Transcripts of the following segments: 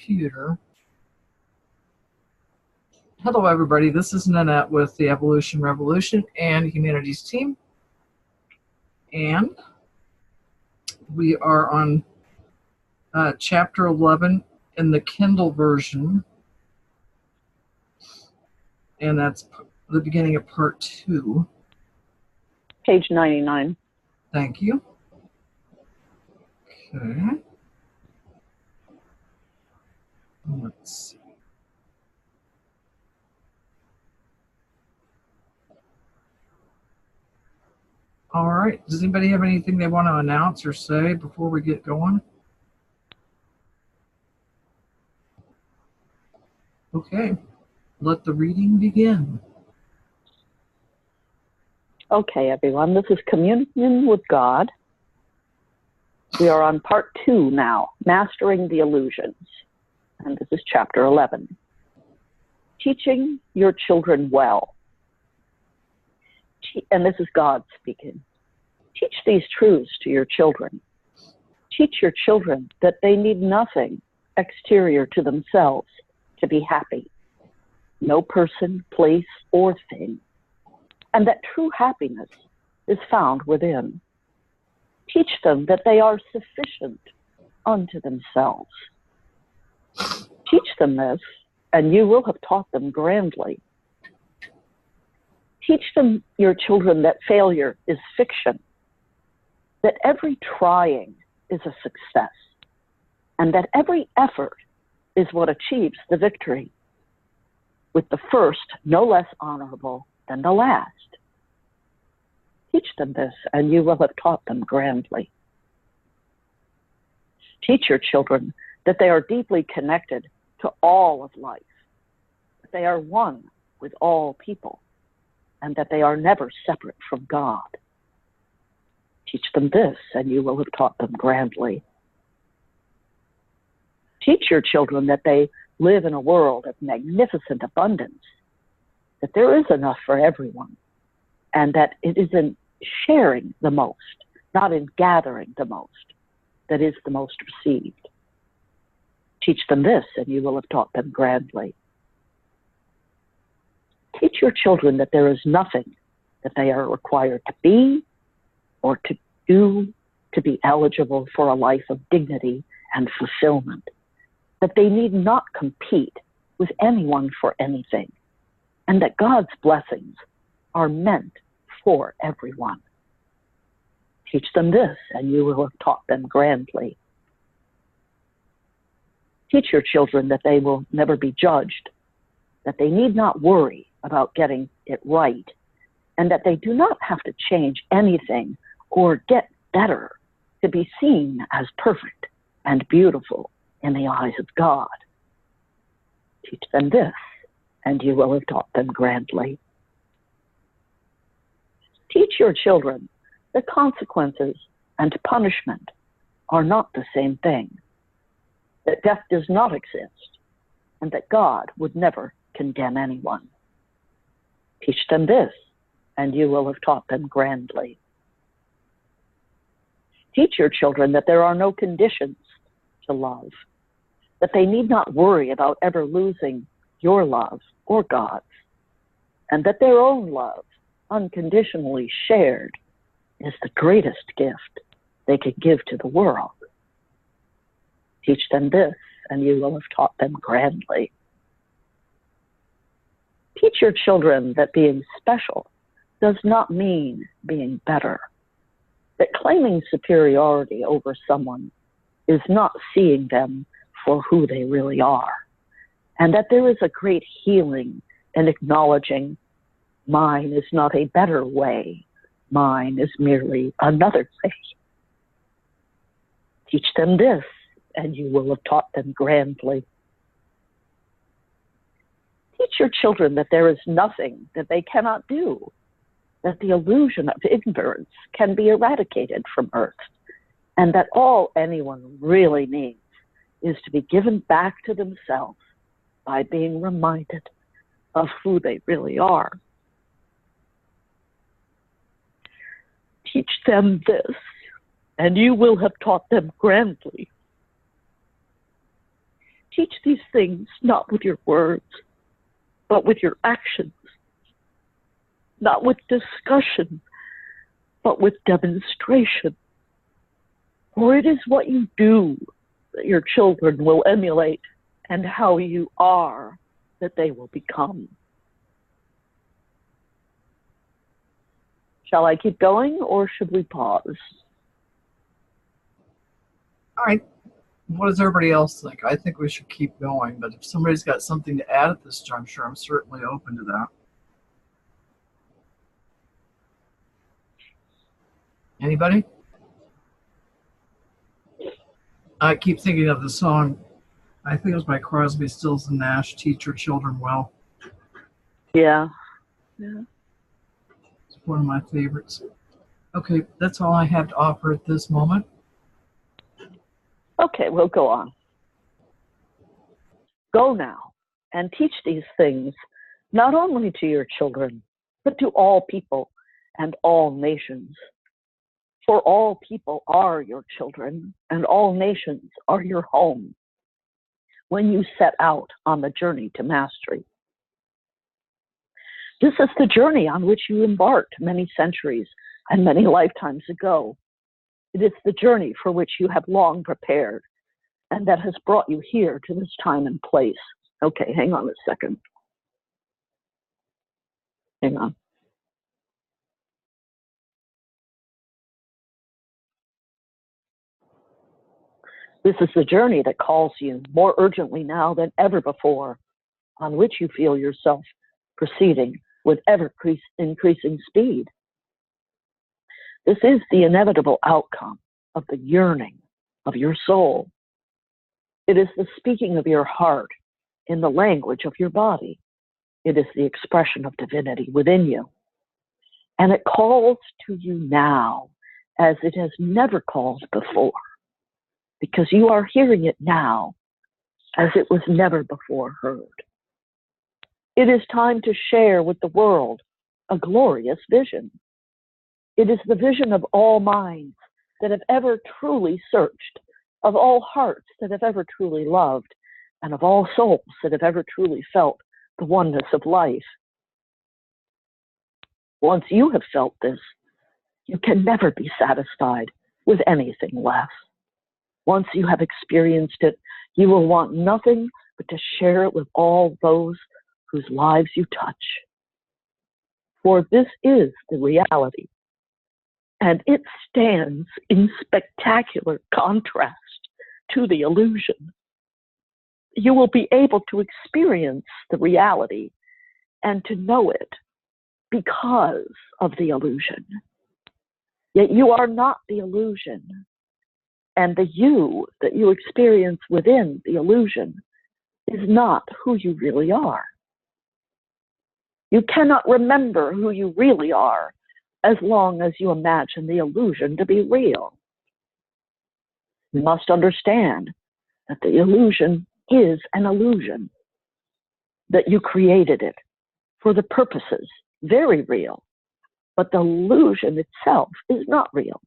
computer. Hello, everybody. This is Nanette with the Evolution Revolution and Humanities team. And we are on Chapter 11 in the Kindle version. And that's the beginning of Part 2. Page 99. Thank you. Okay. Let's see. All right. Does anybody have anything they want to announce or say before we get going? Okay. Let the reading begin. Okay, everyone. This is Communion with God. We are on Part 2 now, Mastering the Illusions. And this is Chapter 11. Teaching your children well. And this is God speaking. Teach these truths to your children. Teach your children that they need nothing exterior to themselves to be happy. No person, place, or thing. And that true happiness is found within. Teach them that they are sufficient unto themselves. Teach them this, and you will have taught them grandly. Teach them, your children, that failure is fiction, that every trying is a success, and that every effort is what achieves the victory, with the first no less honorable than the last. Teach them this, and you will have taught them grandly. Teach your children that they are deeply connected to all of life, that they are one with all people, and that they are never separate from God. Teach them this, and you will have taught them grandly. Teach your children that they live in a world of magnificent abundance, that there is enough for everyone, and that it is in sharing the most, not in gathering the most, that is the most received. Teach them this, and you will have taught them grandly. Teach your children that there is nothing that they are required to be or to do to be eligible for a life of dignity and fulfillment, that they need not compete with anyone for anything, and that God's blessings are meant for everyone. Teach them this, and you will have taught them grandly. Teach your children that they will never be judged, that they need not worry about getting it right, and that they do not have to change anything or get better to be seen as perfect and beautiful in the eyes of God. Teach them this, and you will have taught them grandly. Teach your children that consequences and punishment are not the same thing, that death does not exist, and that God would never condemn anyone. Teach them this, and you will have taught them grandly. Teach your children that there are no conditions to love, that they need not worry about ever losing your love or God's, and that their own love, unconditionally shared, is the greatest gift they could give to the world. Teach them this, and you will have taught them grandly. Teach your children that being special does not mean being better, that claiming superiority over someone is not seeing them for who they really are, and that there is a great healing in acknowledging mine is not a better way, mine is merely another way. Teach them this, and you will have taught them grandly. Teach your children that there is nothing that they cannot do, that the illusion of ignorance can be eradicated from earth, and that all anyone really needs is to be given back to themselves by being reminded of who they really are. Teach them this, and you will have taught them grandly. Teach these things not with your words, but with your actions, not with discussion, but with demonstration. For it is what you do that your children will emulate, and how you are that they will become. Shall I keep going, or should we pause? All right. What does everybody else think? I think we should keep going, but if somebody's got something to add at this juncture, I'm certainly open to that. Anybody? I keep thinking of the song, I think it was by Crosby, Stills and Nash, Teach Your Children Well. Yeah. It's one of my favorites. Okay, that's all I have to offer at this moment. Okay, we'll go on. Go now and teach these things not only to your children, but to all people and all nations. For all people are your children, and all nations are your home when you set out on the journey to mastery. This is the journey on which you embarked many centuries and many lifetimes ago. It is the journey for which you have long prepared, and that has brought you here to this time and place. Okay, hang on a second. Hang on. This is the journey that calls you more urgently now than ever before, on which you feel yourself proceeding with ever-increasing speed. This is the inevitable outcome of the yearning of your soul. It is the speaking of your heart in the language of your body. It is the expression of divinity within you. And it calls to you now as it has never called before, because you are hearing it now as it was never before heard. It is time to share with the world a glorious vision. It is the vision of all minds that have ever truly searched, of all hearts that have ever truly loved, and of all souls that have ever truly felt the oneness of life. Once you have felt this, you can never be satisfied with anything less. Once you have experienced it, you will want nothing but to share it with all those whose lives you touch. For this is the reality, and it stands in spectacular contrast to the illusion. You will be able to experience the reality and to know it because of the illusion. Yet you are not the illusion, and the you that you experience within the illusion is not who you really are. You cannot remember who you really are as long as you imagine the illusion to be real. You must understand that the illusion is an illusion, that you created it for the purposes, very real, but the illusion itself is not real.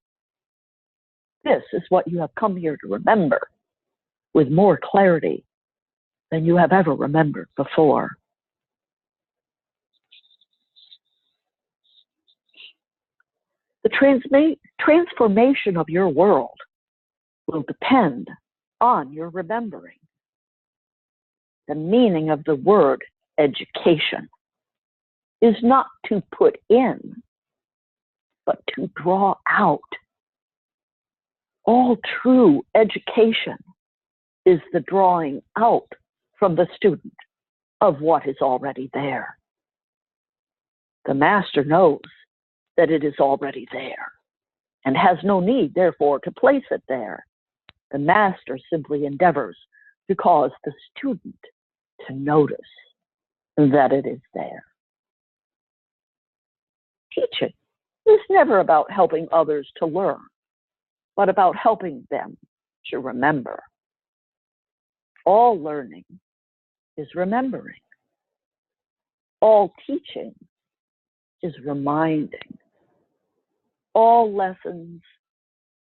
This is what you have come here to remember with more clarity than you have ever remembered before. The transformation of your world will depend on your remembering. The meaning of the word education is not to put in, but to draw out. All true education is the drawing out from the student of what is already there. The master knows that it is already there and has no need, therefore, to place it there. The master simply endeavors to cause the student to notice that it is there. Teaching is never about helping others to learn, but about helping them to remember. All learning is remembering. All teaching is reminding. All lessons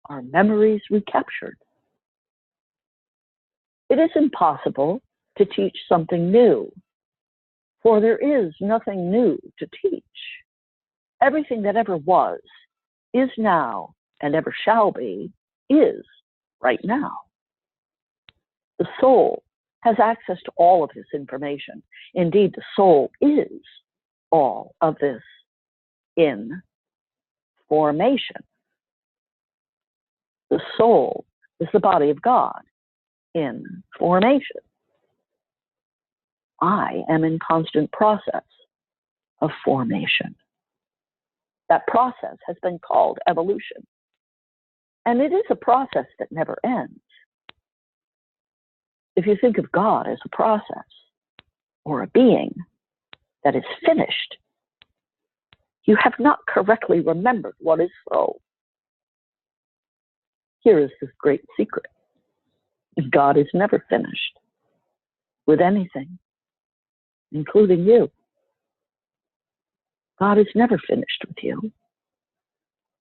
are memories recaptured. It is impossible to teach something new, for there is nothing new to teach. Everything that ever was, is now, and ever shall be, is right now. The soul has access to all of this information. Indeed, the soul is all of this in formation. The soul is the body of God in formation. I am in constant process of formation. That process has been called evolution. And it is a process that never ends. If you think of God as a process or a being that is finished, you have not correctly remembered what is so. Here is this great secret. God is never finished with anything, including you. God is never finished with you.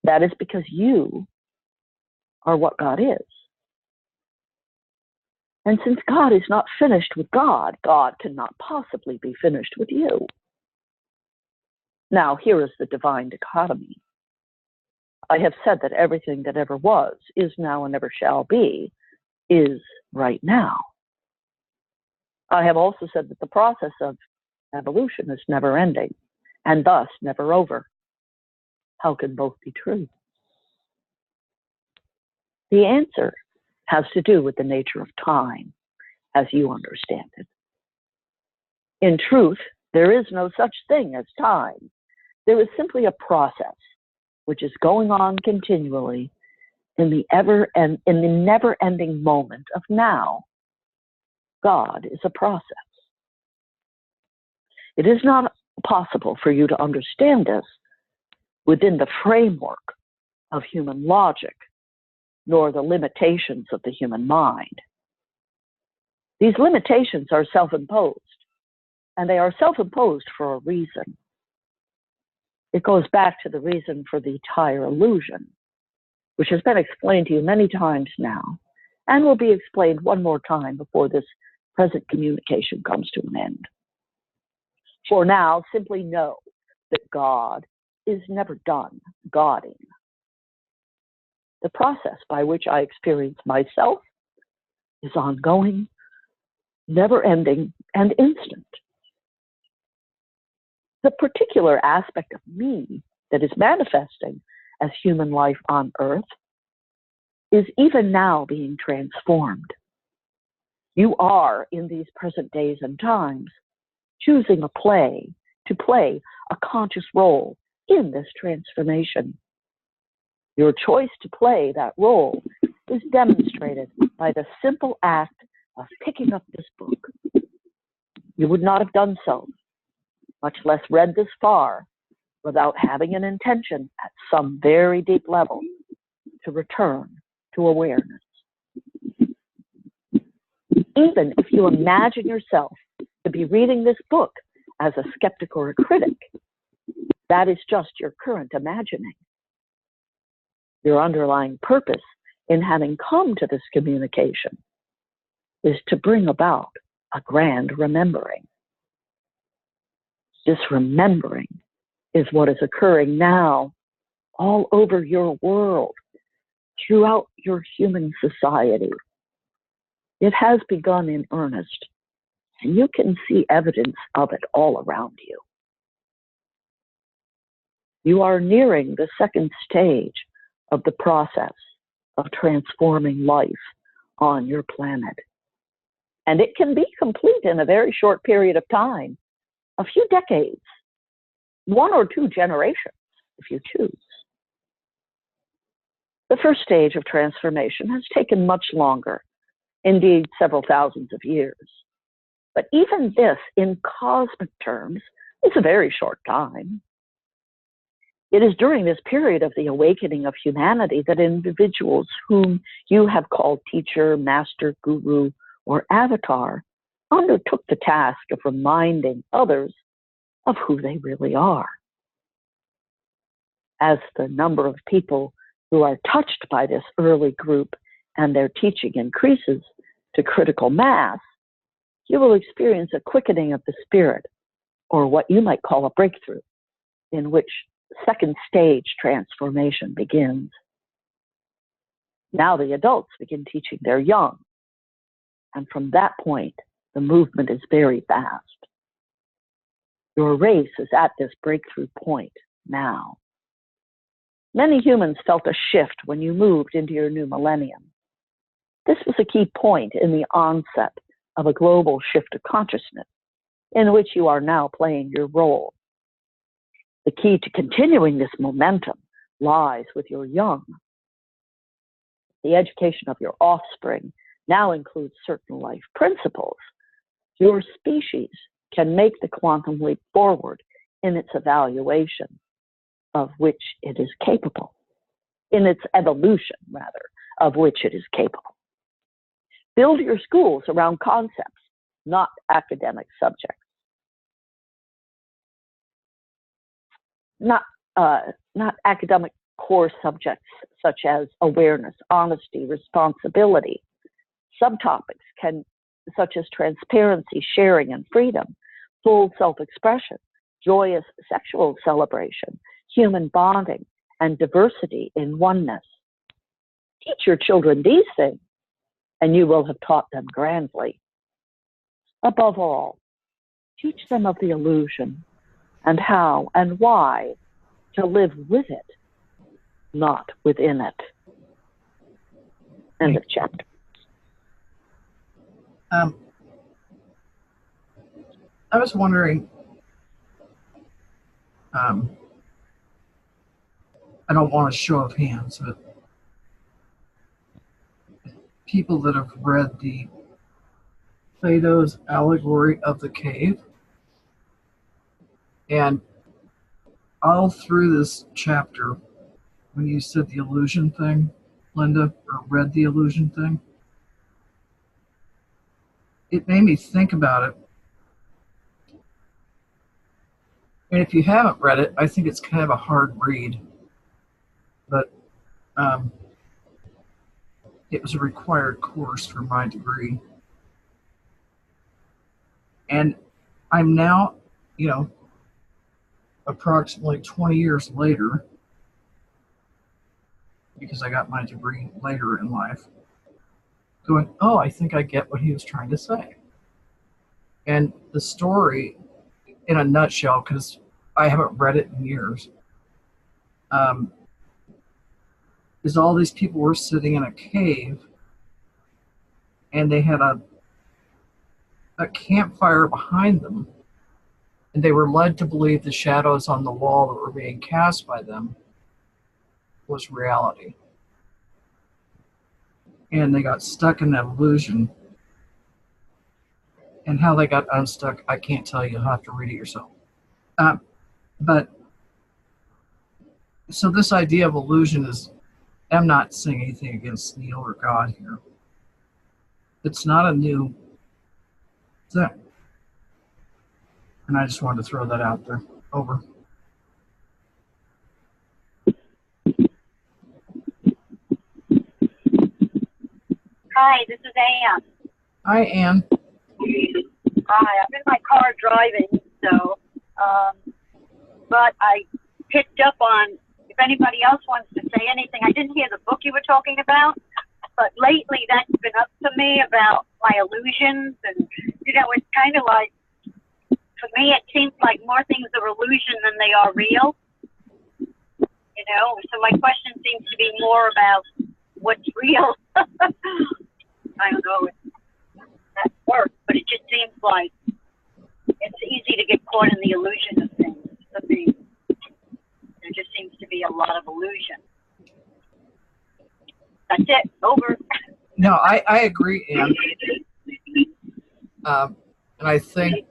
That is because you are what God is. And since God is not finished with God, God cannot possibly be finished with you. Now, here is the divine dichotomy. I have said that everything that ever was, is now, and ever shall be, is right now. I have also said that the process of evolution is never ending, and thus never over. How can both be true? The answer has to do with the nature of time, as you understand it. In truth, there is no such thing as time. There is simply a process which is going on continually in the never-ending moment of now. God is a process. It is not possible for you to understand this within the framework of human logic, nor the limitations of the human mind. These limitations are self-imposed, and they are self-imposed for a reason. It goes back to the reason for the entire illusion, which has been explained to you many times now, and will be explained one more time before this present communication comes to an end. For now, simply know that God is never done Godding. The process by which I experience myself is ongoing, never-ending, and instant. The particular aspect of me that is manifesting as human life on earth is even now being transformed. You are, in these present days and times, choosing to play a conscious role in this transformation. Your choice to play that role is demonstrated by the simple act of picking up this book. You would not have done so, much less read this far, without having an intention at some very deep level to return to awareness. Even if you imagine yourself to be reading this book as a skeptic or a critic, that is just your current imagining. Your underlying purpose in having come to this communication is to bring about a grand remembering. This remembering is what is occurring now all over your world, throughout your human society. It has begun in earnest, and you can see evidence of it all around you. You are nearing the second stage of the process of transforming life on your planet. And it can be complete in a very short period of time, a few decades, 1 or 2 generations, if you choose. The first stage of transformation has taken much longer, indeed several thousands of years. But even this, in cosmic terms, is a very short time. It is during this period of the awakening of humanity that individuals whom you have called teacher, master, guru, or avatar undertook the task of reminding others of who they really are. As the number of people who are touched by this early group and their teaching increases to critical mass, you will experience a quickening of the spirit, or what you might call a breakthrough, in which second stage transformation begins. Now the adults begin teaching their young, and from that point, the movement is very fast. Your race is at this breakthrough point now. Many humans felt a shift when you moved into your new millennium. This was a key point in the onset of a global shift of consciousness, in which you are now playing your role. The key to continuing this momentum lies with your young. The education of your offspring now includes certain life principles. Your species can make the quantum leap forward in its evaluation of which it is capable, in its evolution, rather, of which it is capable. Build your schools around concepts, not academic subjects. Not academic core subjects such as awareness, honesty, responsibility. Subtopics such as transparency, sharing, and freedom, full self-expression, joyous sexual celebration, human bonding, and diversity in oneness. Teach your children these things, and you will have taught them grandly. Above all, teach them of the illusion and how and why to live with it, not within it. End of chapter. I was wondering, I don't want a show of hands, but people that have read the Plato's Allegory of the Cave, and all through this chapter, when you said the illusion thing, Linda, or read the illusion thing, it made me think about it. And if you haven't read it, I think it's kind of a hard read. But it was a required course for my degree. And I'm now, approximately 20 years later, because I got my degree later in life, going, oh, I think I get what he was trying to say. And the story, in a nutshell, because I haven't read it in years, is all these people were sitting in a cave, and they had a campfire behind them, and they were led to believe the shadows on the wall that were being cast by them was reality. And they got stuck in that illusion. And how they got unstuck, I can't tell you. You'll have to read it yourself. But so this idea of illusion is, I'm not saying anything against Neil or God here. It's not a new thing. And I just wanted to throw that out there. Over. Hi, this is Ann. Hi, Ann. Hi, I'm in my car driving, so, but I picked up on, if anybody else wants to say anything, I didn't hear the book you were talking about, but lately that's been up to me about my illusions, and, it's kind of like, for me, it seems like more things are illusion than they are real, so my question seems to be more about what's real. I don't know if that works, but it just seems like it's easy to get caught in the illusion of things. There just seems to be a lot of illusion. That's it. Over. No, I agree, Ann. And I think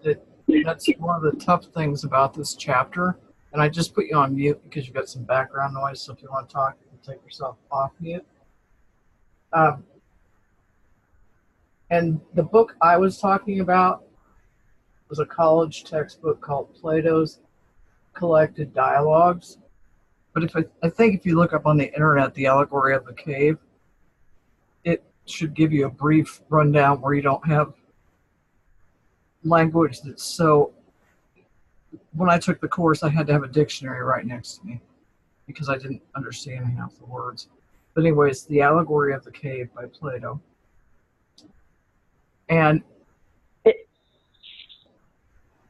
that's one of the tough things about this chapter. And I just put you on mute because you've got some background noise. So if you want to talk, you can take yourself off mute. And the book I was talking about was a college textbook called Plato's Collected Dialogues. But I think if you look up on the internet, the Allegory of the Cave, should give you a brief rundown where you don't have language that's so. When I took the course, I had to have a dictionary right next to me because I didn't understand half the words. But anyways, The Allegory of the Cave by Plato. And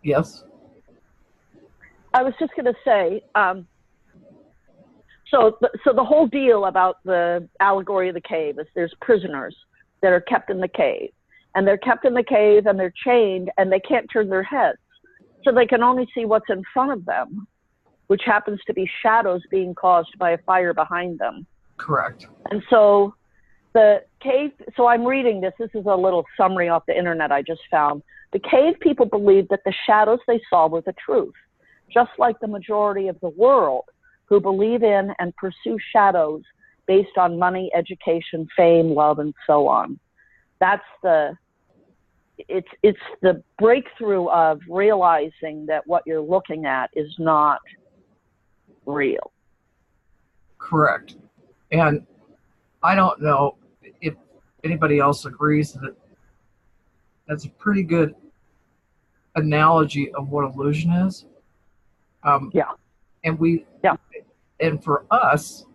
yes? I was just going to say, so the whole deal about the allegory of the cave is there's prisoners that are kept in the cave. And they're kept in the cave and they're chained and they can't turn their heads. So they can only see what's in front of them, which happens to be shadows being caused by a fire behind them. Correct. And so the cave, so I'm reading this. This is a little summary off the internet I just found. The cave people believed that the shadows they saw were the truth, just like the majority of the world who believe in and pursue shadows based on money, education, fame, love, and so on. That's it's the breakthrough of realizing that what you're looking at is not real. Correct. And I don't know if anybody else agrees that that's a pretty good analogy of what illusion is. Yeah. And for us,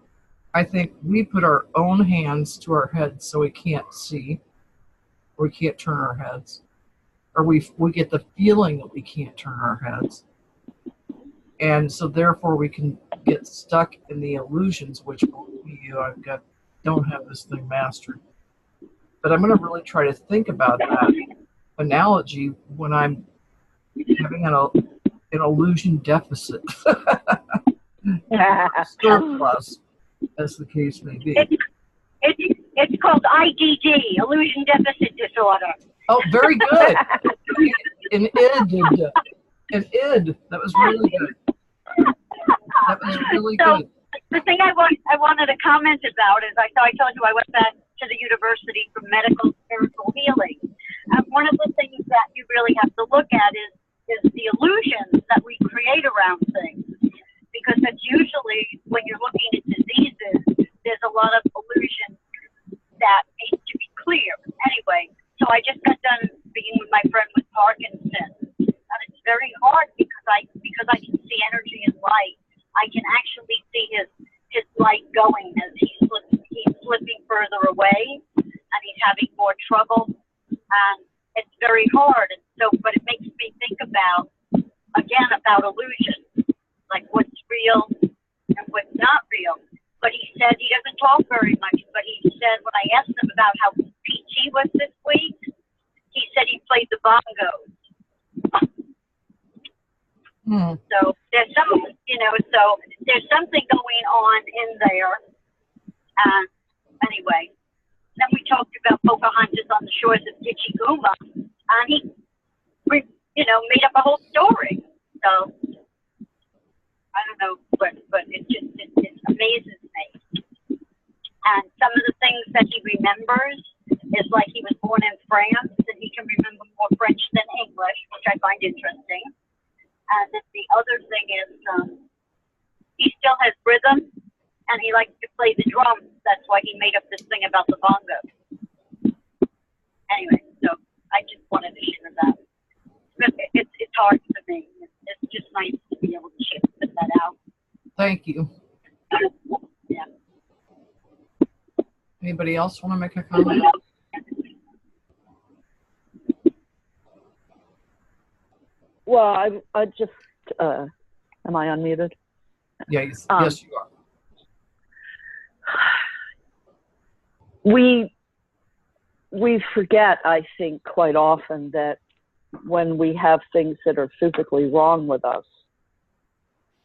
I think we put our own hands to our heads so we can't see, or we can't turn our heads, or we get the feeling that we can't turn our heads. And so therefore we can get stuck in the illusions, which don't have this thing mastered. But I'm going to really try to think about that analogy when I'm having an illusion deficit. Surplus, as the case may be. It's called IDD, Illusion Deficit Disorder. Oh, very good. An id. That was really good. That was really good. The thing I wanted to comment about is I told you I went back to the university for medical spiritual healing. One of the things that you really have to look at is the illusions that we create around things. Because that's usually, when you're looking at diseases, there's a lot of illusions that need to be clear. Anyway, so I just got done speaking with my friend with Parkinson's. And it's very hard because I can see energy and light. I can actually see his light going as he's slipping further away and he's having more trouble. And it's very hard. And so, but it makes me think about illusion. Like what's real and what's not real. But he said he doesn't talk very much, but he said when I asked him about how peachy was this week, he said he played the bongos. So there's there's something going on in there. Anyway, then we talked about Pocahontas on the shores of Tishiguma, and he, made up a whole story. So I don't know, but it amazes me. And some of the things that he remembers is like he was born in France and he can remember more French than English, which I find interesting. And then the other thing is he still has rhythm and he likes to play the drums. That's why he made up this thing about the bongo. Anyway, so I just wanted to share that. But it's hard for me. It's just nice to be able to put that out. Thank you. Yeah. Anybody else want to make a comment? Well, I just, am I unmuted? Yes, yes, you are. We forget, I think, quite often that when we have things that are physically wrong with us,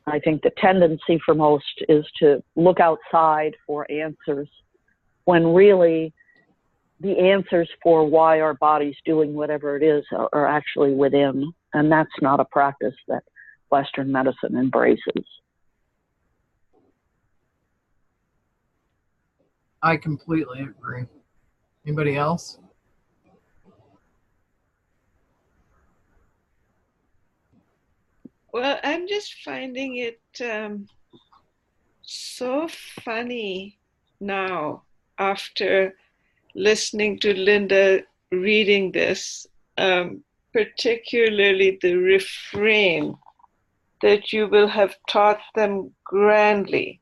I think the tendency for most is to look outside for answers when really the answers for why our body's doing whatever it is are actually within. And that's not a practice that Western medicine embraces. I completely agree. Anybody else? Well, I'm just finding it so funny now after listening to Linda reading this, particularly the refrain that you will have taught them grandly.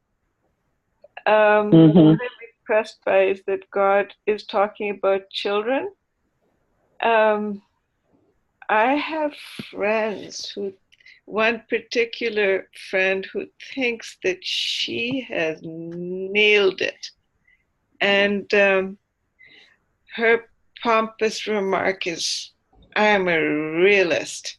What I'm impressed by is that God is talking about children. I have friends one particular friend who thinks that she has nailed it. And her pompous remark is, I'm a realist.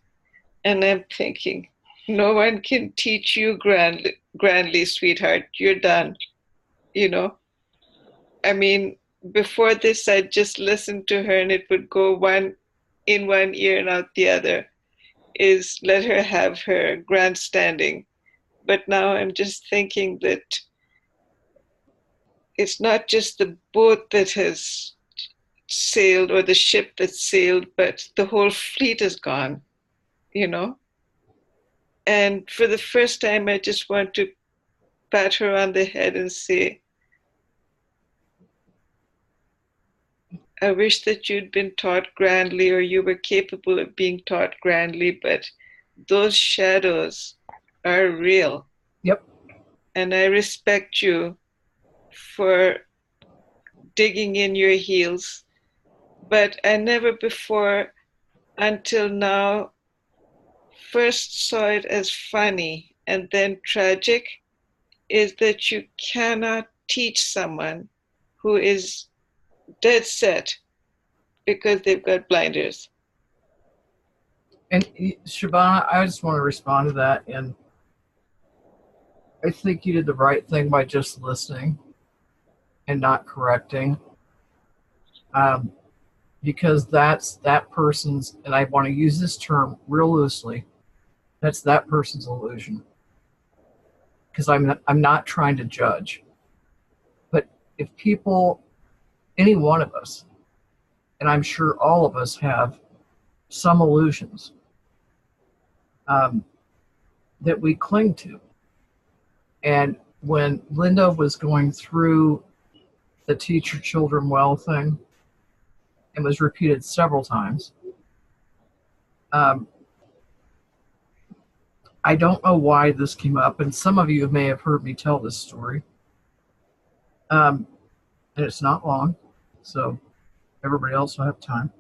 And I'm thinking, no one can teach you grandly, sweetheart. You're done. You know? I mean, before this, I'd just listened to her and it would go one in one ear and out the other. Is let her have her grandstanding. But now I'm just thinking that it's not just the boat that has sailed or the ship that sailed, but the whole fleet is gone, you know? And for the first time, I just want to pat her on the head and say, I wish that you'd been taught grandly or you were capable of being taught grandly, but those shadows are real. Yep. And I respect you for digging in your heels. But I never before, until now, first saw it as funny and then tragic, is that you cannot teach someone who is dead set because they've got blinders. And Shabana, I just want to respond to that. And I think you did the right thing by just listening and not correcting. Because that's that person's, and I want to use this term real loosely, that's that person's illusion. Because I'm not trying to judge. But if people, any one of us, and I'm sure all of us have some illusions that we cling to. And when Linda was going through the teach your children well thing, and was repeated several times, I don't know why this came up, and some of you may have heard me tell this story. And it's not long, so everybody else will have time.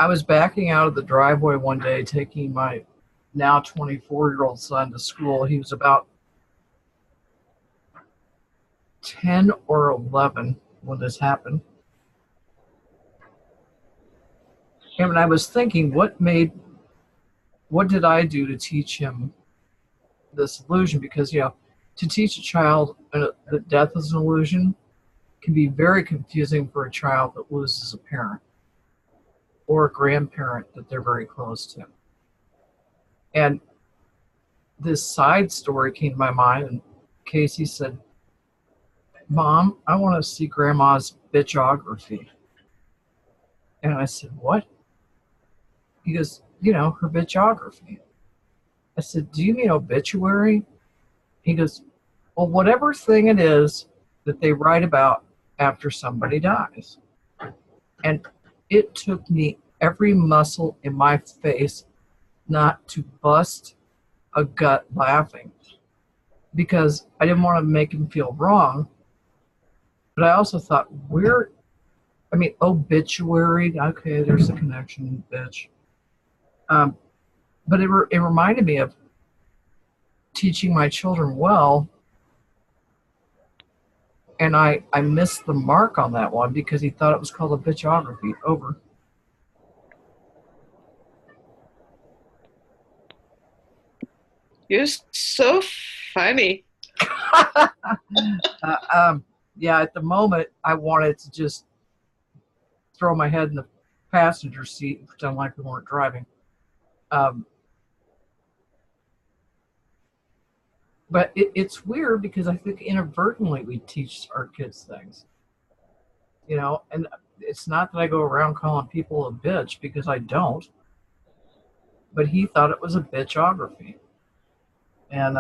I was backing out of the driveway one day, taking my now 24-year-old son to school. He was about 10 or 11 when this happened. And I was thinking, what did I do to teach him this illusion? Because, you know, to teach a child that death is an illusion can be very confusing for a child that loses a parent or a grandparent that they're very close to. And this side story came to my mind, and Casey said, Mom, I want to see Grandma's bitchography. And I said, what? He goes, you know, her bitchography. I said, do you mean obituary? He goes, well, whatever thing it is that they write about after somebody dies. And it took me every muscle in my face not to bust a gut laughing, because I didn't want to make him feel wrong. But I also thought, obituary, okay, there's a connection, bitch. But it reminded me of teaching my children well, and I missed the mark on that one because he thought it was called a bitchography. Over. You're so funny. Yeah, at the moment, I wanted to just throw my head in the passenger seat and pretend like we weren't driving. But it's weird because I think inadvertently we teach our kids things. You know, and it's not that I go around calling people a bitch, because I don't. But he thought it was a bitchography. And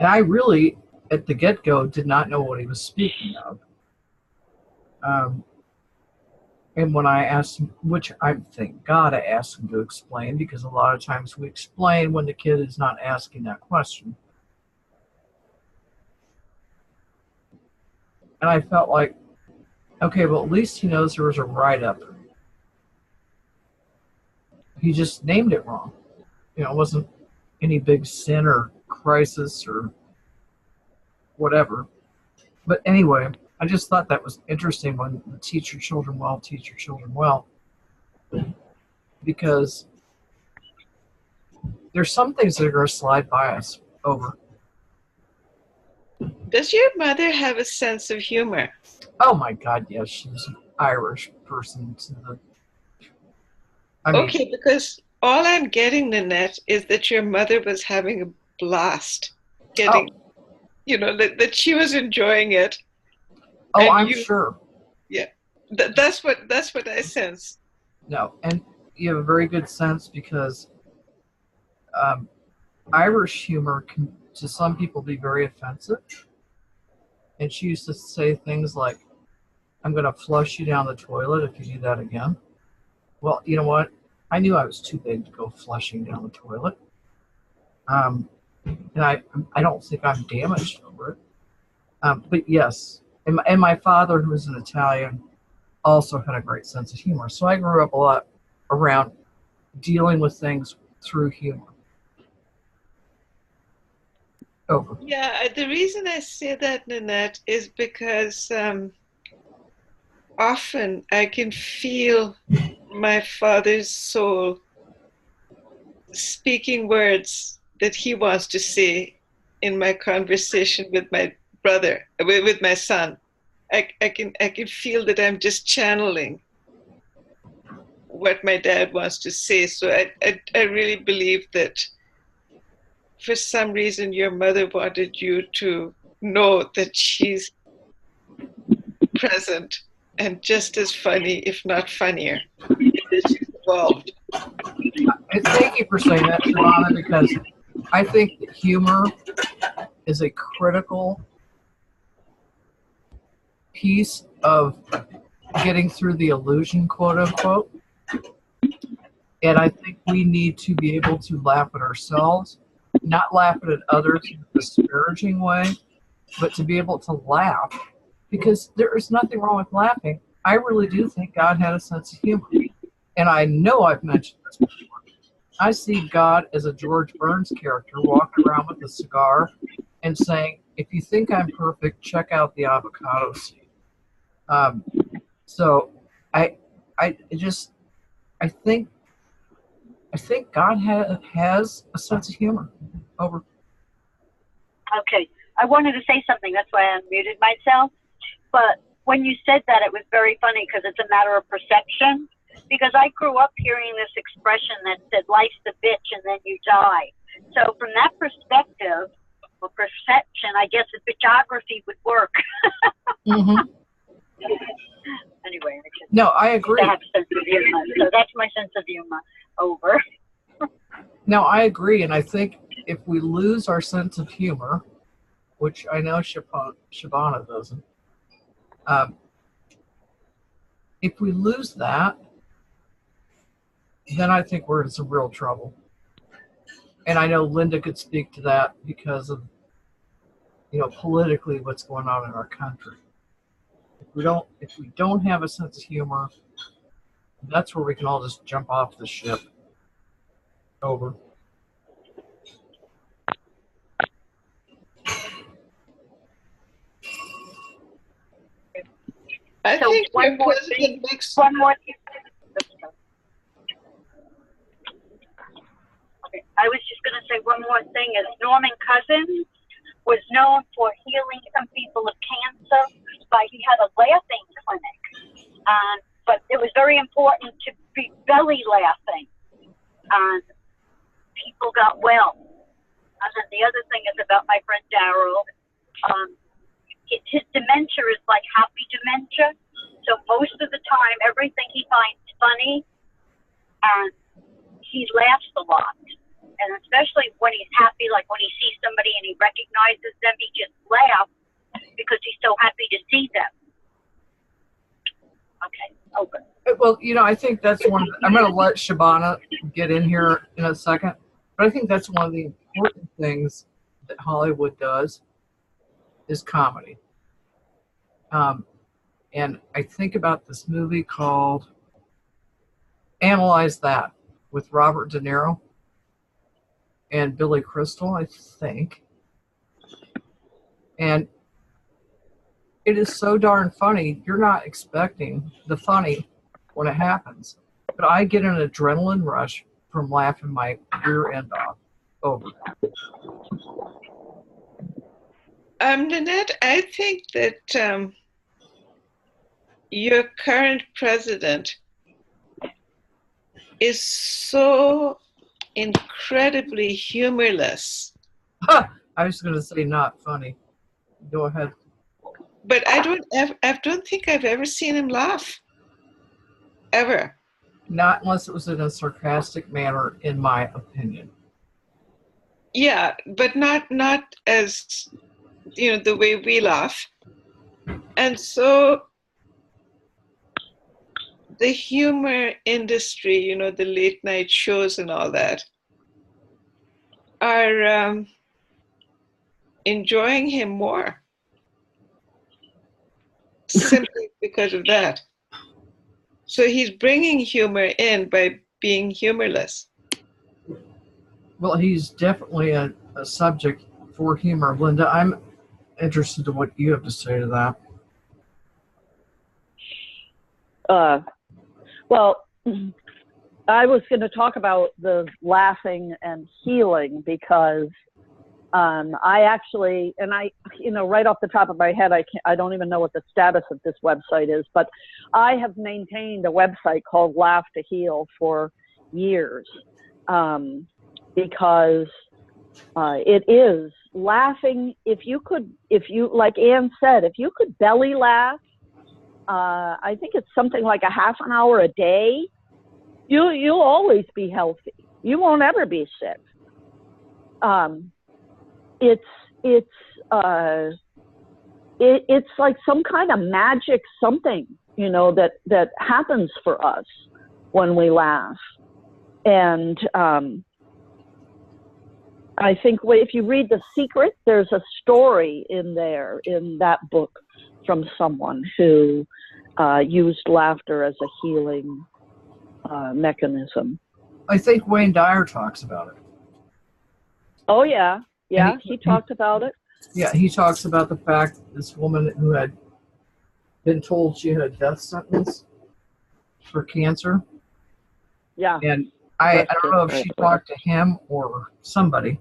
I really, at the get-go, did not know what he was speaking of. And when I asked him, which I thank God I asked him to explain, because a lot of times we explain when the kid is not asking that question. And I felt like, okay, well, at least he knows there was a write-up. He just named it wrong. You know, it wasn't any big sin or crisis or whatever. But anyway, I just thought that was interesting when teach your children well, teach your children well. Because there's some things that are going to slide by us over. Does your mother have a sense of humor? Oh my God, yes, she's an Irish person. Okay, because all I'm getting, Nanette, is that your mother was having a blast getting, that she was enjoying it. Oh, I'm sure. Yeah, that's what I sense. No, and you have a very good sense, because Irish humor can, to some people, be very offensive. And she used to say things like, I'm going to flush you down the toilet if you do that again. Well, you know what? I knew I was too big to go flushing down the toilet. And I don't think I'm damaged over it. But yes, and my father, who was an Italian, also had a great sense of humor. So I grew up a lot around dealing with things through humor. Over. Yeah, the reason I say that, Nanette, is because often I can feel my father's soul speaking words that he wants to say in my conversation with my brother, with my son. I can feel that I'm just channeling what my dad wants to say. So I really believe that for some reason your mother wanted you to know that she's present and just as funny, if not funnier, that she's involved. Thank you for saying that, Shavana, because I think that humor is a critical piece of getting through the illusion, quote unquote. And I think we need to be able to laugh at ourselves, not laugh at others in a disparaging way, but to be able to laugh, because there is nothing wrong with laughing. I really do think God had a sense of humor. And I know I've mentioned this before. I see God as a George Burns character walking around with a cigar and saying, if you think I'm perfect, check out the avocado seed. So I think God has a sense of humor. Over. Okay. I wanted to say something. That's why I unmuted myself. But when you said that, it was very funny because it's a matter of perception. Because I grew up hearing this expression that said, life's the bitch and then you die. So from that perspective, or perception, I guess the bitchography would work. Mm-hmm. Anyway. No, I agree. I have a sense of humor. So that's my sense of humor. Over. No, I agree. And I think if we lose our sense of humor, which I know Shavana doesn't, if we lose that, then I think we're in some real trouble. And I know Linda could speak to that because of, politically what's going on in our country. If we don't have a sense of humor, that's where we can all just jump off the ship. Over. I think one more thing. Okay. I was just going to say one more thing. Is Norman Cousins was known for healing some people of cancer he had a laughing clinic. But it was very important to be belly laughing. And people got well. And then the other thing is about my friend Daryl. His dementia is like happy dementia. So most of the time, everything he finds funny, and he laughs a lot. And especially when he's happy, like when he sees somebody and he recognizes them, he just laughs because he's so happy to see them. Okay, open. Well, I think that's one. I'm going to let Shabana get in here in a second, but I think that's one of the important things that Hollywood does is comedy. And I think about this movie called Analyze That with Robert De Niro and Billy Crystal, I think. And it is so darn funny. You're not expecting the funny when it happens. But I get an adrenaline rush from laughing my rear end off over. Nanette, I think that your current president is so incredibly humorless. I was going to say not funny. Go ahead. But I don't think I've ever seen him laugh. Ever. Not unless it was in a sarcastic manner, in my opinion. Yeah, but not as, the way we laugh. And so the humor industry, the late night shows and all that, are enjoying him more simply because of that. So he's bringing humor in by being humorless. Well, he's definitely a subject for humor. Linda, I'm interested in what you have to say to that. Well, I was going to talk about the laughing and healing because I actually, and right off the top of my head, I don't even know what the status of this website is, but I have maintained a website called Laugh to Heal for years because it is laughing. If you, like Ann said, if you could belly laugh, I think it's something like a half an hour a day, you'll always be healthy. You won't ever be sick. It's like some kind of magic something, that happens for us when we laugh. And I think if you read The Secret, there's a story in that book from someone who used laughter as a healing mechanism. I think Wayne Dyer talks about it. Oh, yeah. Yeah, he talked about it. Yeah, he talks about the fact that this woman who had been told she had a death sentence for cancer. Yeah. And I don't know if she talked to him or somebody,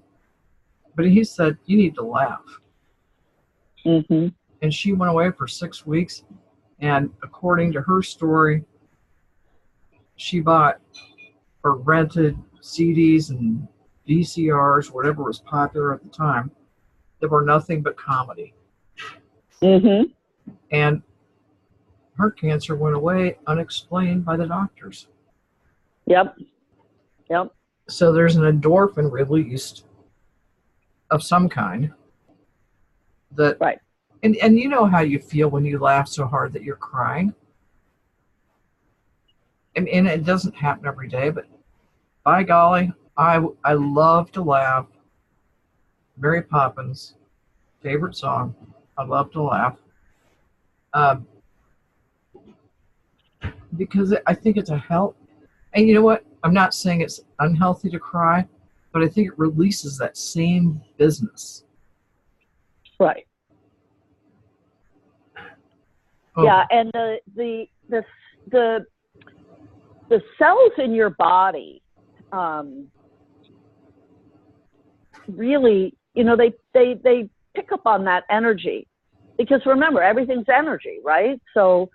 but he said, you need to laugh. Mm-hmm. And she went away for 6 weeks. And according to her story, she bought or rented CDs and VCRs, whatever was popular at the time, that were nothing but comedy. Mm-hmm. And her cancer went away unexplained by the doctors. Yep. So there's an endorphin released of some kind that, right. And you know how you feel when you laugh so hard that you're crying. And it doesn't happen every day, but by golly, I love to laugh. Mary Poppins, favorite song. I love to laugh. Because I think it's a help. And you know what? I'm not saying it's unhealthy to cry, but I think it releases that same business. Right. Oh. Yeah, and the cells in your body really, they pick up on that energy, because remember, everything's energy, right? So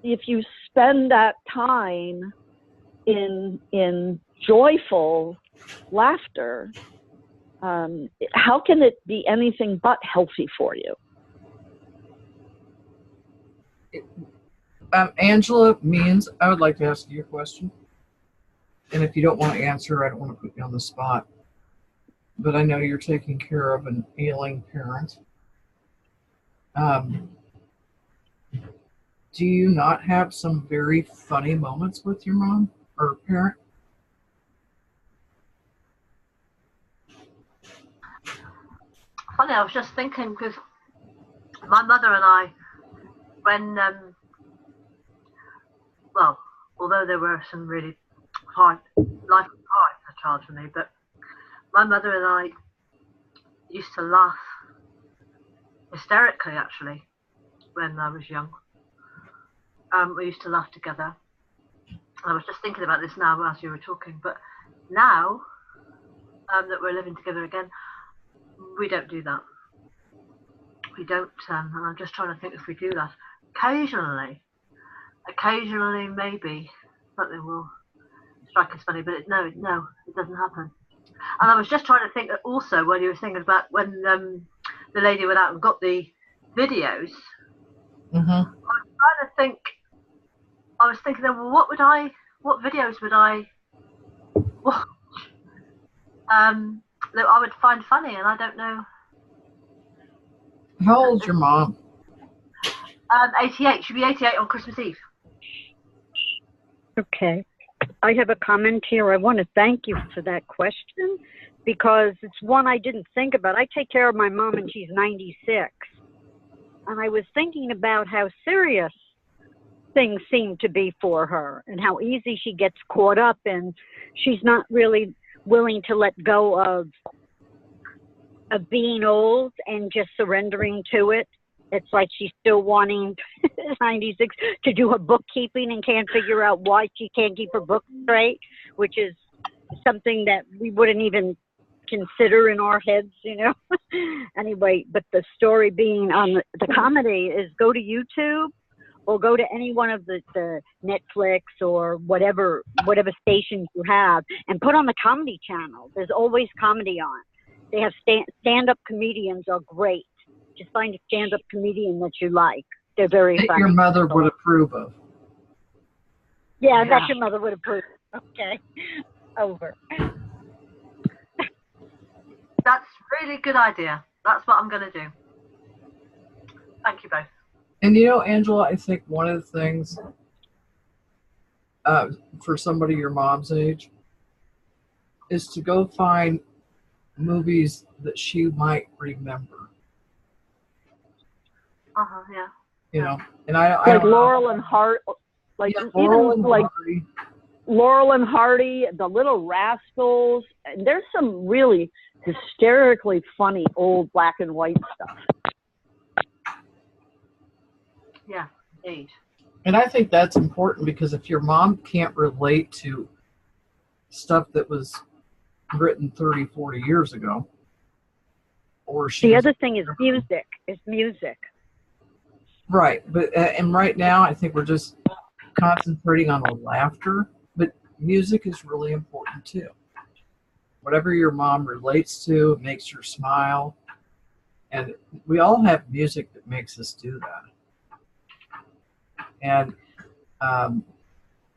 if you spend that time in joyful laughter, how can it be anything but healthy for you? Angela Means, I would like to ask you a question. And if you don't want to answer, I don't want to put you on the spot. But I know you're taking care of an ailing parent. do you not have some very funny moments with your mom or parent? Funny, I was just thinking because my mother and I, when well, although there were some really hard life was hard as a child for me, but my mother and I used to laugh hysterically actually when I was young. We used to laugh together. I was just thinking about this now as you were talking, but now that we're living together again, we don't do that. We don't, and I'm just trying to think if we do that. Occasionally maybe something will strike us funny, but no, it doesn't happen. And I was just trying to think that also when you were thinking about when the lady went out and got the videos, Mm-hmm. I was trying to think, I was thinking then, well, what videos would I watch that I would find funny, and I don't know. How old's your mom? 88. She'll be 88 on Christmas Eve. Okay. I have a comment here. I want to thank you for that question because it's one I didn't think about. I take care of my mom and she's 96. And I was thinking about how serious things seem to be for her and how easy she gets caught up in. She's not really willing to let go of being old and just surrendering to it. It's like she's still wanting 96 to do her bookkeeping and can't figure out why she can't keep her books straight, which is something that we wouldn't even consider in our heads, you know. Anyway, but the story being on the comedy is go to YouTube or go to any one of the Netflix or whatever stations you have and put on the Comedy Channel. There's always comedy on. They have stand-up comedians are great. Just find a stand-up comedian that you like. They're very That funny. your mother would approve of. Yeah, that your mother would approve. Okay. Over. That's a really good idea. That's what I'm going to do. Thank you both. And you know, Angela, I think one of the things for somebody your mom's age is to go find movies that she might remember. Yeah. You know, and I Like don't know. Laurel and Hart, like Yeah, even Laurel and like Hardy. Laurel and Hardy, The Little Rascals. And there's some really hysterically funny old black and white stuff. Yeah, indeed. And I think that's important because if your mom can't relate to stuff that was written 30, 40 years ago, or she The doesn't other thing is music. It's music. right, but and right now I think we're just concentrating on the laughter, but music is really important too. Whatever your mom relates to, it makes her smile, and we all have music that makes us do that. And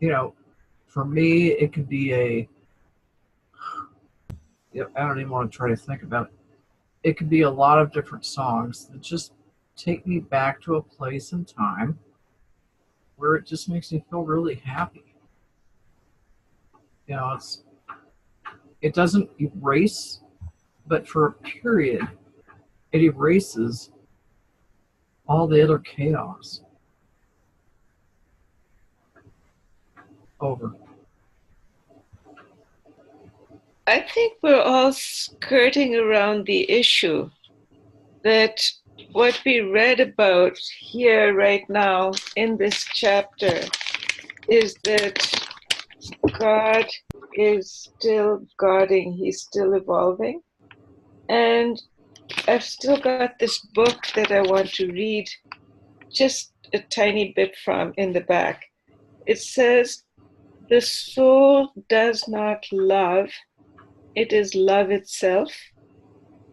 you know, for me, it could be I don't even want to try to think about it. It could be a lot of different songs that just take me back to a place and time where it just makes me feel really happy. You know, it doesn't erase, but for a period, it erases all the other chaos. Over. I think we're all skirting around the issue that what we read about here right now in this chapter is that God is still guarding, He's still evolving. And I've still got this book that I want to read just a tiny bit from in the back. It says, "The soul does not love, it is love itself.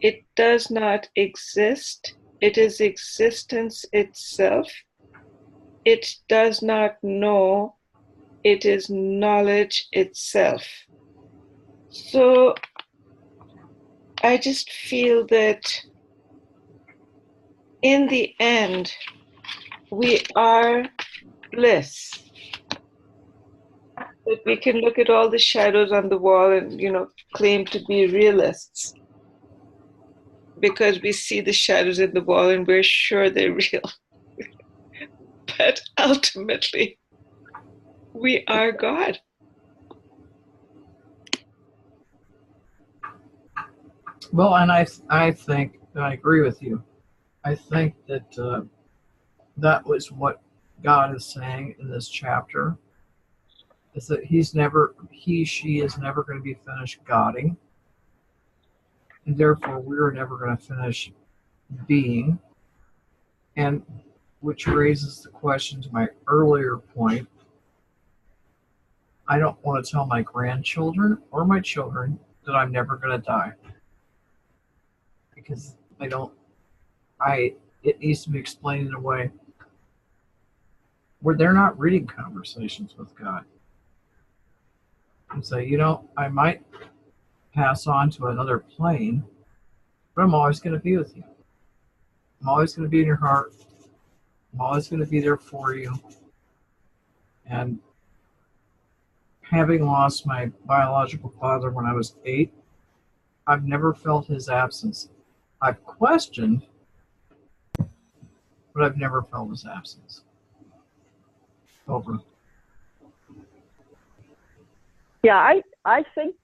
It does not exist, it is existence itself. It does not know, it is knowledge itself." So I just feel that in the end, we are bliss. That we can look at all the shadows on the wall and, claim to be realists because we see the shadows in the wall and we're sure they're real. But ultimately, we are God. Well, and I think, and I agree with you. I think that that was what God is saying in this chapter, is that she is never going to be finished Godding, and therefore we're never going to finish being. And which raises the question to my earlier point. I don't want to tell my grandchildren or my children that I'm never going to die, because it needs to be explained in a way where they're not reading Conversations with God and say, I might pass on to another plane, but I'm always going to be with you. I'm always going to be in your heart. I'm always going to be there for you. And having lost my biological father when I was 8, I've never felt his absence. I've questioned, but I've never felt his absence. Over. Yeah, I think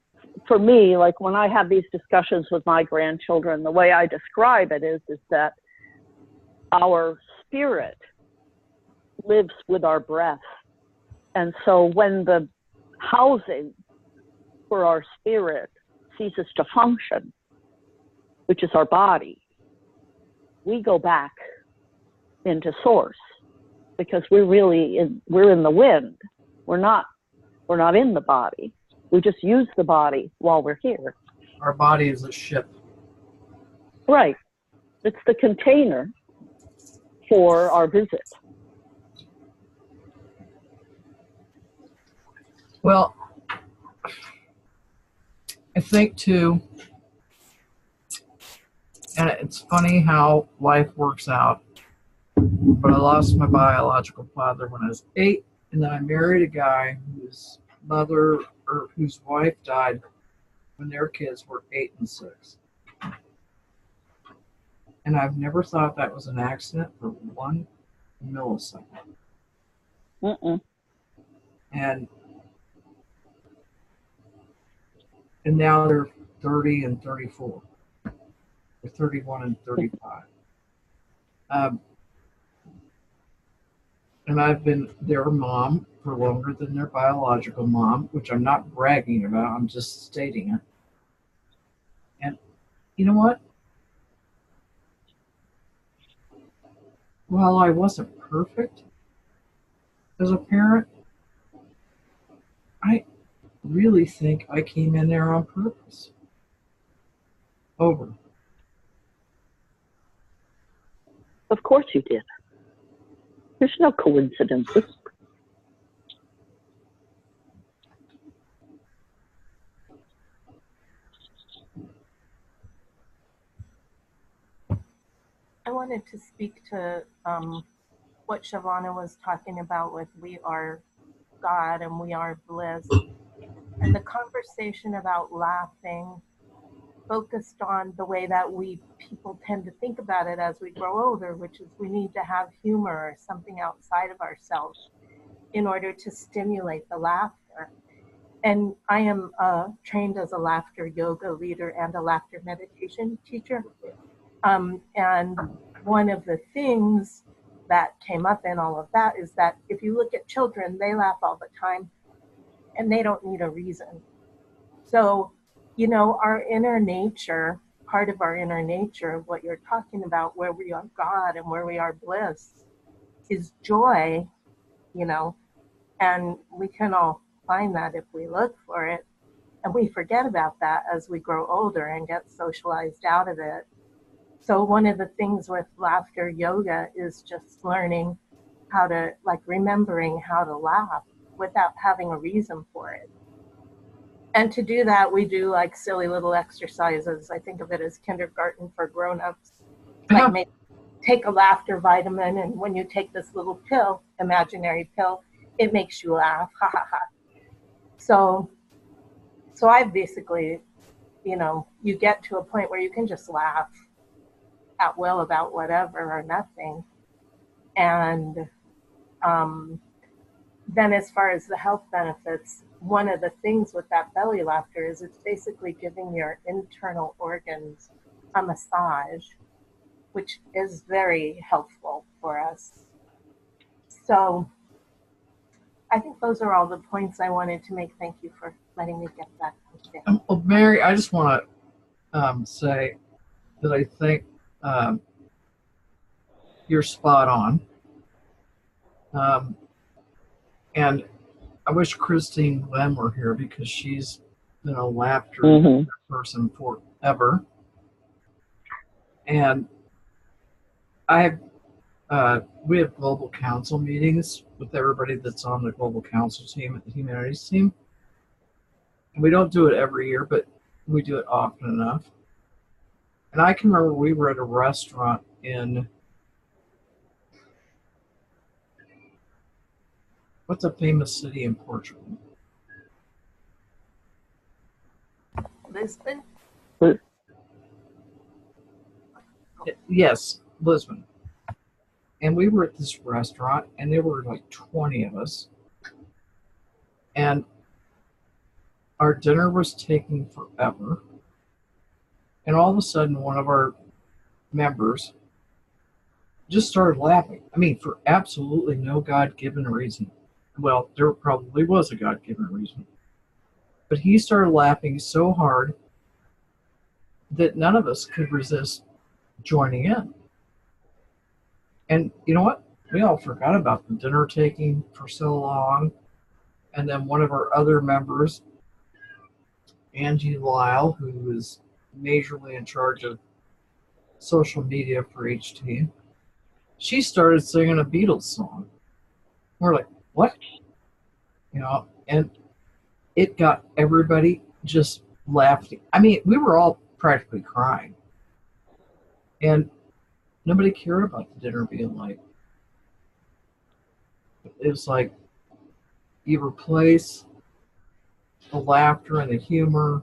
for me, like when I have these discussions with my grandchildren, the way I describe it is that our spirit lives with our breath. And so when the housing for our spirit ceases to function, which is our body, we go back into source, because we're in the wind. We're not in the body. We just use the body while we're here. Our body is a ship. Right. It's the container for our visit. Well, I think too, and it's funny how life works out, but I lost my biological father when I was 8, and then I married a guy whose wife died when their kids were 8 and 6. And I've never thought that was an accident for 1 millisecond. Mm-mm. And now they're 30 and 34. They're 31 and 35. And I've been their mom for longer than their biological mom, which I'm not bragging about, I'm just stating it. And you know what? While I wasn't perfect as a parent, I really think I came in there on purpose. Over. Of course you did. There's no coincidences. I wanted to speak to what Shavana was talking about with we are God and we are bliss. And the conversation about laughing focused on the way that people tend to think about it as we grow older, which is we need to have humor or something outside of ourselves in order to stimulate the laughter. And I am trained as a laughter yoga leader and a laughter meditation teacher. And one of the things that came up in all of that is that if you look at children, they laugh all the time and they don't need a reason. So, our inner nature, part of our inner nature, what you're talking about, where we are God and where we are bliss, is joy, and we can all find that if we look for it. And we forget about that as we grow older and get socialized out of it. So one of the things with laughter yoga is just learning how to, remembering how to laugh without having a reason for it. And to do that, we do silly little exercises. I think of it as kindergarten for grown-ups, like take a laughter vitamin, and when you take this little pill, imaginary pill, it makes you laugh. Ha ha ha. So I basically, you get to a point where you can just laugh at will about whatever or nothing. And then as far as the health benefits, one of the things with that belly laughter is it's basically giving your internal organs a massage, which is very helpful for us. So I think those are all the points I wanted to make. Thank you for letting me get that out there. Well, Mary, I just want to say that I think you're spot on. And I wish Christine Glenn were here because she's been a laughter person forever. And we have global council meetings with everybody that's on the global council team at the humanities team. And we don't do it every year, but we do it often enough. And I can remember we were at a restaurant in, what's a famous city in Portugal? Lisbon? Yes, Lisbon. And we were at this restaurant, and there were like 20 of us. And our dinner was taking forever. And all of a sudden, one of our members just started laughing. I mean, for absolutely no God-given reason. Well, there probably was a God-given reason. But he started laughing so hard that none of us could resist joining in. And you know what? We all forgot about the dinner taking for so long. And then one of our other members, Angie Lyle, who is majorly in charge of social media for HT, she started singing a Beatles song. We're like, what? And it got everybody just laughing. I mean, we were all practically crying. And nobody cared about the dinner being like. It was like you replace the laughter and the humor.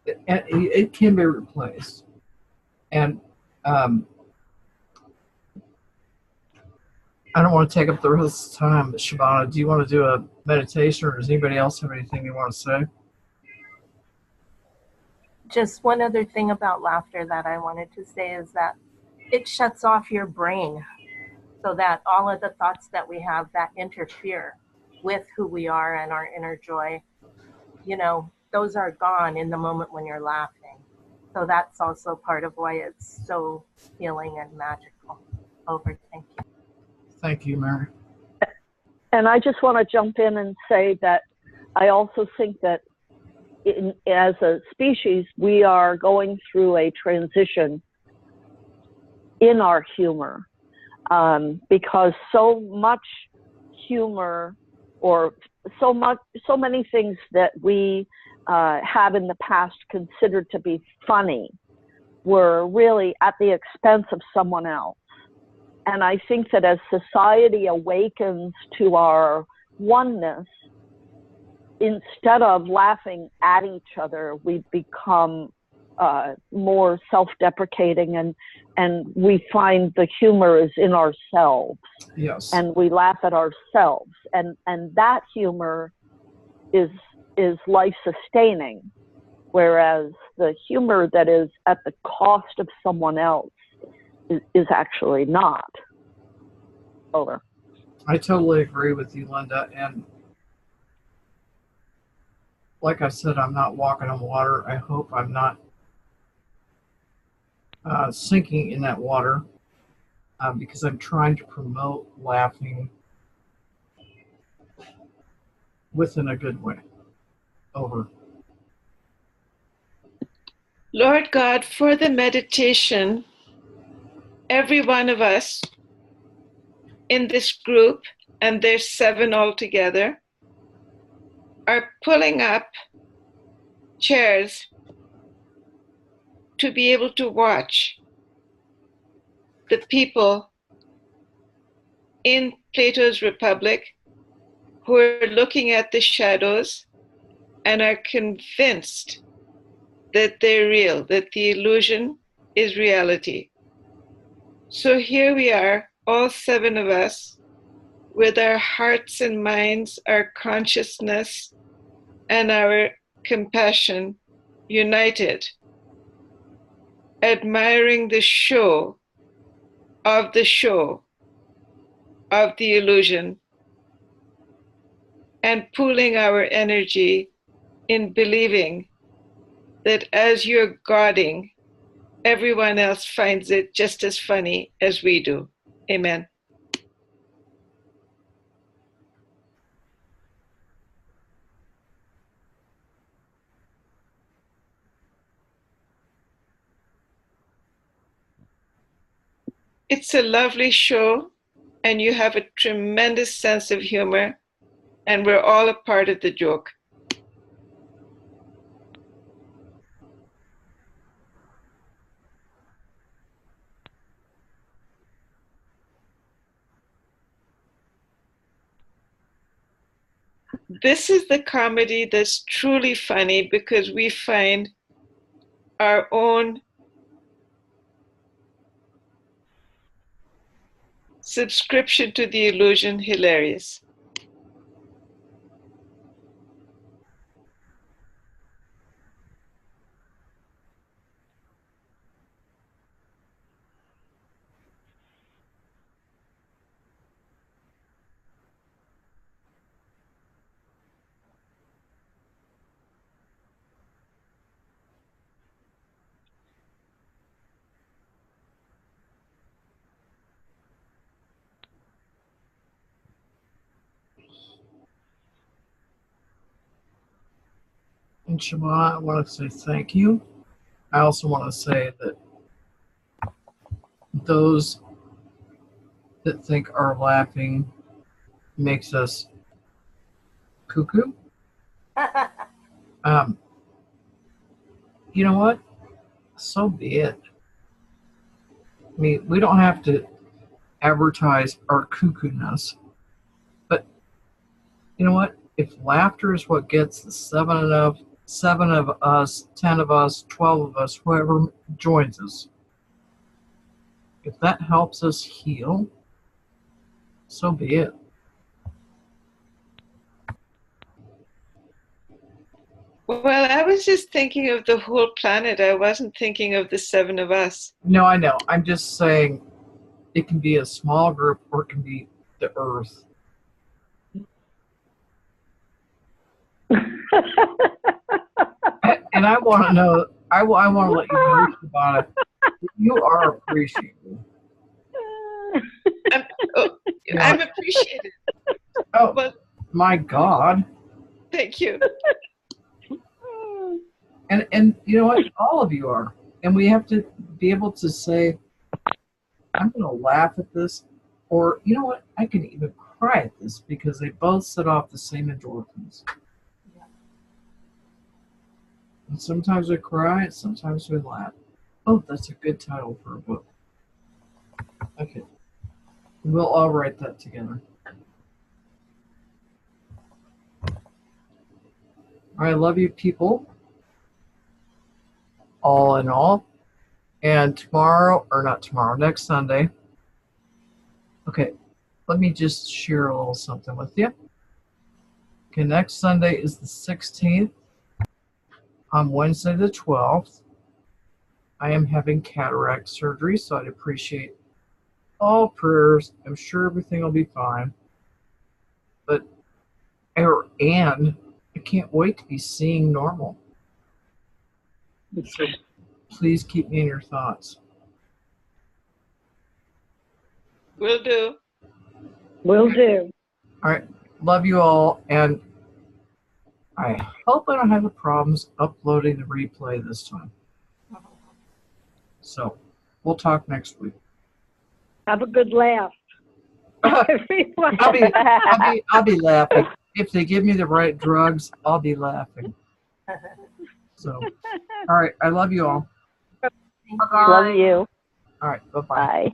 It can be replaced. And I don't want to take up the rest of the time, but Shabana, do you want to do a meditation, or does anybody else have anything you want to say? Just one other thing about laughter that I wanted to say is that it shuts off your brain so that all of the thoughts that we have that interfere with who we are and our inner joy, those are gone in the moment when you're laughing. So that's also part of why it's so healing and magical. Over. Thank you. Thank you, Mary. And I just want to jump in and say that I also think that as a species, we are going through a transition in our humor because so much humor, or so many things that we have in the past considered to be funny, were really at the expense of someone else. And I think that as society awakens to our oneness, instead of laughing at each other, we become more self-deprecating, and we find the humor is in ourselves. Yes. And we laugh at ourselves, and that humor is life-sustaining, whereas the humor that is at the cost of someone else is actually not. Over. I totally agree with you, Linda. And like I said, I'm not walking on water. I hope I'm not sinking in that water because I'm trying to promote laughing within a good way. Over. Lord God, for the meditation, every one of us in this group, and there's 7 altogether, are pulling up chairs to be able to watch the people in Plato's Republic who are looking at the shadows and are convinced that they're real, that the illusion is reality. So here we are, all 7 of us, with our hearts and minds, our consciousness, and our compassion united, admiring the show of the illusion, and pooling our energy in believing that as you're godding, everyone else finds it just as funny as we do. Amen. It's a lovely show, and you have a tremendous sense of humor, and we're all a part of the joke. This is the comedy that's truly funny because we find our own subscription to the illusion hilarious. And Shema, I want to say thank you. I also want to say that those that think our laughing makes us cuckoo, you know what? So be it. I mean, we don't have to advertise our cuckoo-ness, but you know what? If laughter is what gets the 7 of us, 10 of us, 12 of us, whoever joins us, if that helps us heal, so be it. Well, I was just thinking of the whole planet. I wasn't thinking of the 7 of us. No, I know. I'm just saying it can be a small group or it can be the earth. And I want to know, I want to let you know about it. You are appreciated. I'm appreciated. Oh, Well, my God. thank you. And you know what? All of you are. And we have to be able to say, I'm going to laugh at this. Or, you know what? I can even cry at this because they both set off the same endorphins. And sometimes we cry, and sometimes we laugh. Oh, that's a good title for a book. Okay. We'll all write that together. I love you, people. All in all. And tomorrow, or not tomorrow, next Sunday. Okay, let me just share a little something with you. Okay, next Sunday is the 16th. On Wednesday the 12th, I am having cataract surgery, so I'd appreciate all prayers. I'm sure everything will be fine. And I can't wait to be seeing normal. So please keep me in your thoughts. Will do. Will do. All right, love you all, and I hope I don't have any problems uploading the replay this time. So we'll talk next week. Have a good laugh. Everyone. I'll be laughing. If they give me the right drugs, I'll be laughing. So, all right, I love you all. Bye-bye. Love you. All right. Bye-bye. Bye.